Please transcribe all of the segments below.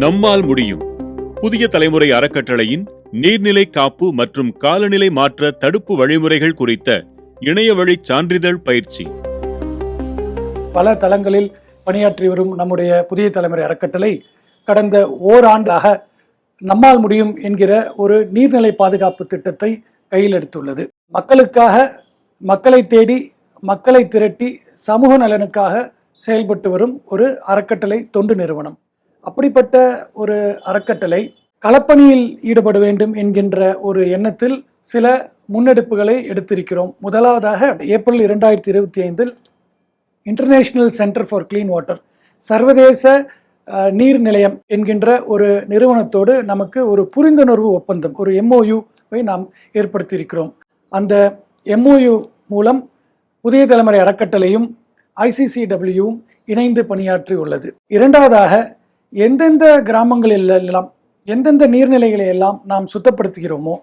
நம்மால் முடியும் புதிய தலைமுறை அறக்கட்டளையின் நீர்நிலை காப்பு மற்றும் காலநிலை மாற்ற தடுப்பு வழிமுறைகள் குறித்த இணையவழி சான்றிதழ் பயிற்சி. பல தளங்களில் பணியாற்றி வரும் நம்முடைய புதிய தலைமுறை அறக்கட்டளை கடந்த ஓராண்டாக நம்மால் முடியும் என்கிற ஒரு நீர்நிலை பாதுகாப்பு திட்டத்தை கையில் எடுத்துள்ளது. மக்களுக்காக, மக்களை தேடி, மக்களை திரட்டி சமூக நலனுக்காக செயல்பட்டு வரும் ஒரு அறக்கட்டளை தொண்டு நிறுவனம். அப்படிப்பட்ட ஒரு அறக்கட்டளை களப்பணியில் ஈடுபட வேண்டும் என்கின்ற ஒரு எண்ணத்தில் சில முன்னெடுப்புகளை எடுத்திருக்கிறோம். முதலாவதாக April 2025 international centre for clean water, சர்வதேச நீர் நிலையம் என்கின்ற ஒரு நிறுவனத்தோடு நமக்கு ஒரு புரிந்துணர்வு ஒப்பந்தம், ஒரு MOU-வை நாம் ஏற்படுத்தியிருக்கிறோம். அந்த MOU மூலம் புதிய தலைமுறை அறக்கட்டளையும் ICCW-வும் இணைந்து பணியாற்றி உள்ளது. இரண்டாவதாக, எந்தெந்த கிராமங்களிலெல்லாம் எந்தெந்த நீர்நிலைகளை எல்லாம் நாம் சுத்தப்படுத்துகிறோமோ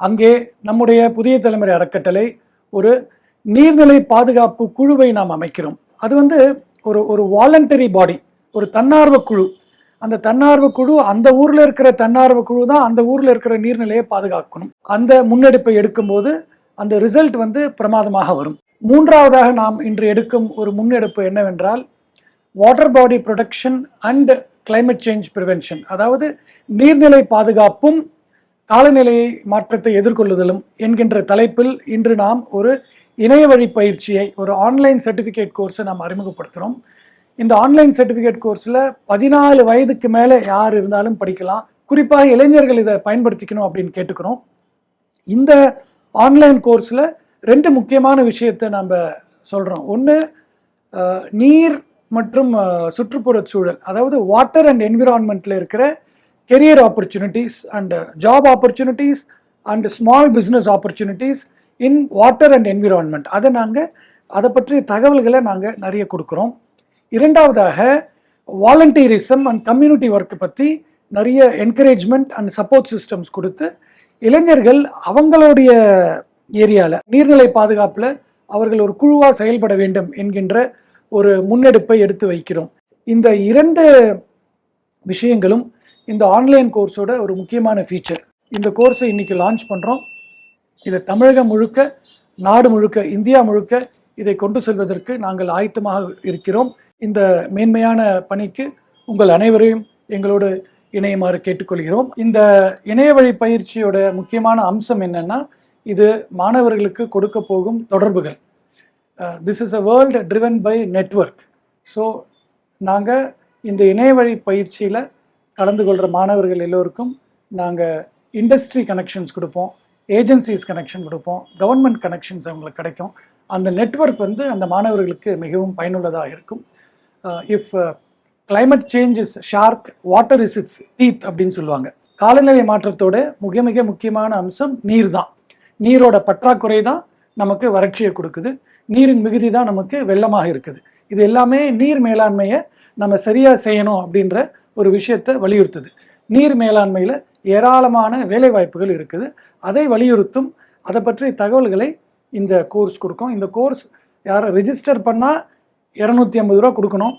அங்கே நம்முடைய புதிய தலைமுறை அறக்கட்டளை ஒரு நீர்நிலை பாதுகாப்பு குழுவை நாம் அமைக்கிறோம். அது ஒரு வாலண்டரி பாடி, ஒரு தன்னார்வ குழு. அந்த தன்னார்வ குழு, அந்த ஊரில் இருக்கிற தன்னார்வ குழு தான் அந்த ஊரில் இருக்கிற நீர்நிலையை பாதுகாக்கணும். அந்த முன்னெடுப்பை எடுக்கும்போது அந்த ரிசல்ட் பிரமாதமாக வரும். மூன்றாவதாக நாம் இன்று எடுக்கும் ஒரு முன்னெடுப்பு என்னவென்றால், water body protection and climate change prevention. அதாவது நீர்நிலை பாதுகாப்பும் காலநிலை மாற்றத்தை எதிர்கொள்ளுதலும் என்கின்ற தலைப்பில் இன்று நாம் ஒரு இணைய வழி பயிற்சியை, ஒரு ஆன்லைன் சர்டிஃபிகேட் கோர்ஸை நாம் அறிமுகப்படுத்துகிறோம். இந்த ஆன்லைன் சர்டிஃபிகேட் கோர்ஸில் 14 வயதுக்கு மேலே யார் இருந்தாலும் படிக்கலாம். குறிப்பாக இளைஞர்கள் இதை பயன்படுத்திக்கணும் அப்படின்னு கேட்டுக்கிறோம். இந்த ஆன்லைன் கோர்ஸில் 2 முக்கியமான விஷயத்தை நாம் சொல்கிறோம். ஒன்று, நீர் மற்றும் சுற்றுப்புற சூழல், அதாவது வாட்டர் அண்ட் என்விரான்மெண்ட்டில் இருக்கிற career opportunities and job opportunities and small business opportunities in water and environment. அதை பற்றிய தகவல்களை நாங்கள் நிறைய கொடுக்குறோம். இரண்டாவதாக, வாலண்டியரிசம் அண்ட் கம்யூனிட்டி ஒர்க்கை பற்றி நிறைய என்கரேஜ்மெண்ட் அண்ட் சப்போர்ட் சிஸ்டம்ஸ் கொடுத்து இளைஞர்கள் அவங்களுடைய ஏரியாவில் நீர்நிலை பாதுகாப்பில் அவர்கள் ஒரு குழுவாக செயல்பட வேண்டும் என்கின்ற ஒரு முன்னெடுப்பை எடுத்து வைக்கிறோம். இந்த 2 விஷயங்களும் இந்த ஆன்லைன் கோர்ஸோட ஒரு முக்கியமான ஃபீச்சர். இந்த கோர்ஸை இன்றைக்கி லான்ச் பண்ணுறோம். இதை தமிழகம் முழுக்க, நாடு முழுக்க, இந்தியா முழுக்க இதை கொண்டு செல்வதற்கு நாங்கள் ஆயத்தமாக இருக்கிறோம். இந்த மேன்மையான பணிக்கு உங்கள் அனைவரையும் எங்களோடு இணையுமாறு கேட்டுக்கொள்கிறோம். இந்த இணைய வழி பயிற்சியோட முக்கியமான அம்சம் என்னென்னா, இது மாணவர்களுக்கு கொடுக்க போகும் தொடர்புகள். This is a world driven by network. So நாங்கள் இந்த இணைய வழி பயிற்சியில் கலந்து கொள்கிற மாணவர்கள் எல்லோருக்கும் நாங்கள் இண்டஸ்ட்ரி கனெக்ஷன்ஸ் கொடுப்போம், ஏஜென்சிஸ் கனெக்ஷன் கொடுப்போம், கவர்மெண்ட் கனெக்ஷன்ஸ் அவங்களுக்கு கிடைக்கும். அந்த நெட்வொர்க் அந்த மாணவர்களுக்கு மிகவும் பயனுள்ளதாக இருக்கும். If climate change is shark, water is its teeth அப்படின்னு சொல்லுவாங்க. காலநிலை மாற்றத்தோட மிக மிக முக்கியமான அம்சம் நீர் தான். நீரோட பற்றாக்குறை தான் நமக்கு வறட்சியை கொடுக்குது. நீரின் மிகுதி தான் நமக்கு வெள்ளமாக இருக்குது. இது எல்லாமே நீர் மேலாண்மையை நம்ம சரியாக செய்யணும் அப்படின்ற ஒரு விஷயத்தை வலியுறுத்துது. நீர் மேலாண்மையில் ஏராளமான வேலைவாய்ப்புகள் இருக்குது. அதை வலியுறுத்தும், அதை பற்றிய தகவல்களை இந்த கோர்ஸ் கொடுக்கும். இந்த கோர்ஸ் யாரை ரிஜிஸ்டர் பண்ணால் 250 ரூபா கொடுக்கணும்.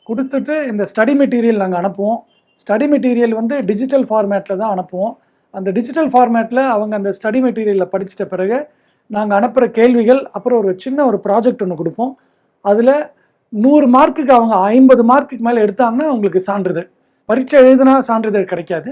கொடுத்துட்டு இந்த ஸ்டடி மெட்டீரியல் நாங்கள் அனுப்புவோம். ஸ்டடி மெட்டீரியல் டிஜிட்டல் ஃபார்மேட்டில் தான் அனுப்புவோம். அந்த டிஜிட்டல் ஃபார்மேட்டில் அவங்க அந்த ஸ்டடி மெட்டீரியலில் படிச்சிட்ட பிறகு நாங்கள் அனுப்புகிற கேள்விகள், அப்புறம் ஒரு சின்ன ப்ராஜெக்ட் ஒன்று கொடுப்போம். அதில் 100 மார்க்குக்கு அவங்க 50 மார்க்குக்கு மேலே எடுத்தாங்கன்னா அவங்களுக்கு சான்றிதழ். பரீட்சை எழுதினா சான்றிதழ் கிடைக்காது.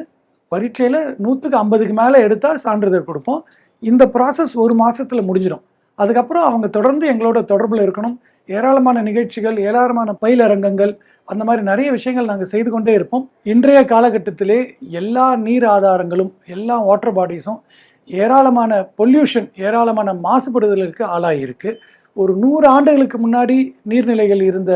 பரீட்சையில் 100க்கு 50க்கு மேலே எடுத்தால் சான்றிதழ் கொடுப்போம். இந்த ப்ராசஸ் 1 மாதத்தில் முடிஞ்சிடும். அதுக்கப்புறம் அவங்க தொடர்ந்து எங்களோட தொடர்பில் இருக்கணும். ஏராளமான நிகழ்ச்சிகள், ஏராளமான பயிலரங்கங்கள், அந்த மாதிரி நிறைய விஷயங்கள் நாங்கள் செய்து கொண்டே இருப்போம். இன்றைய காலகட்டத்திலே எல்லா நீர் ஆதாரங்களும், எல்லா வாட்டர் பாடிஸும் ஏராளமான பொல்யூஷன், ஏராளமான மாசுபடுதலுக்கு ஆளாகியிருக்கு. ஒரு 100 ஆண்டுகளுக்கு முன்னாடி நீர்நிலைகள் இருந்த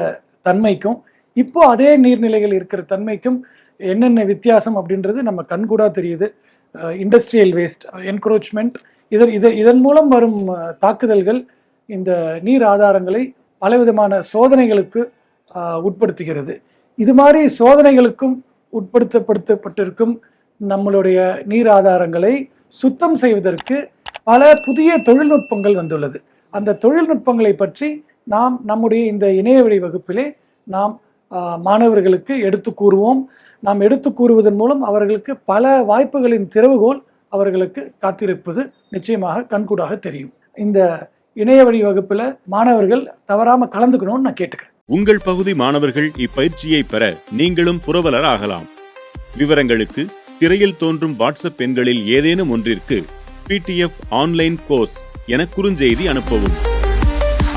தன்மைக்கும் இப்போ அதே நீர்நிலைகள் இருக்கிற தன்மைக்கும் என்னென்ன வித்தியாசம் அப்படின்றது நம்ம கண்கூடாக தெரியுது. இண்டஸ்ட்ரியல் வேஸ்ட், என்க்ரோச்மெண்ட், இதன் மூலம் வரும் தாக்குதல்கள் இந்த நீர் ஆதாரங்களை பலவிதமான சோதனைகளுக்கு உட்படுத்துகிறது. இது மாதிரி சோதனைகளுக்கும் உட்படுத்தப்பட்டிருக்கும் நம்மளுடைய நீர் ஆதாரங்களை சுத்தம் செய்வதற்கு பல புதிய தொழில்நுட்பங்கள் வந்துள்ளது. அந்த தொழில்நுட்பங்களை பற்றி நாம் நம்முடைய இந்த இணையவழி வகுப்பிலே நாம் மாணவர்களுக்கு எடுத்து கூறுவோம். நாம் எடுத்து கூறுவதன் மூலம் அவர்களுக்கு பல வாய்ப்புகளின் திறவுகோல் அவர்களுக்கு காத்திருப்பது நிச்சயமாக கண்கூடாக தெரியும். இந்த இணைய வழி வகுப்புல மாணவர்கள் தவறாம கலந்துக்கணும்னு நான் கேட்டுக்கிறேன். உங்கள் பகுதி மாணவர்கள் இப்பயிற்சியை பெற நீங்களும் புரவலர் ஆகலாம். விவரங்களுக்கு திரையில் தோன்றும் வாட்ஸ்அப் எண்களில் ஏதேனும் ஒன்றிற்கு PDF ஆன்லைன் கோர்ஸ் என குறுஞ்செய்தி அனுப்பவும்.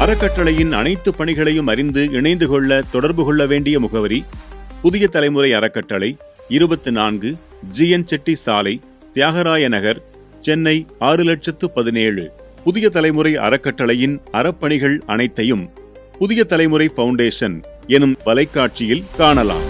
அறக்கட்டளையின் அனைத்து பணிகளையும் அறிந்து இணைந்து கொள்ள தொடர்பு கொள்ள வேண்டிய முகவரி: புதிய தலைமுறை அறக்கட்டளை, 24 GN செட்டி சாலை, தியாகராய நகர், சென்னை 6017. புதிய தலைமுறை அறக்கட்டளையின் அறப்பணிகள் அனைத்தையும் புதிய தலைமுறை ஃபவுண்டேஷன் எனும் வலைக்காட்சியில் காணலாம்.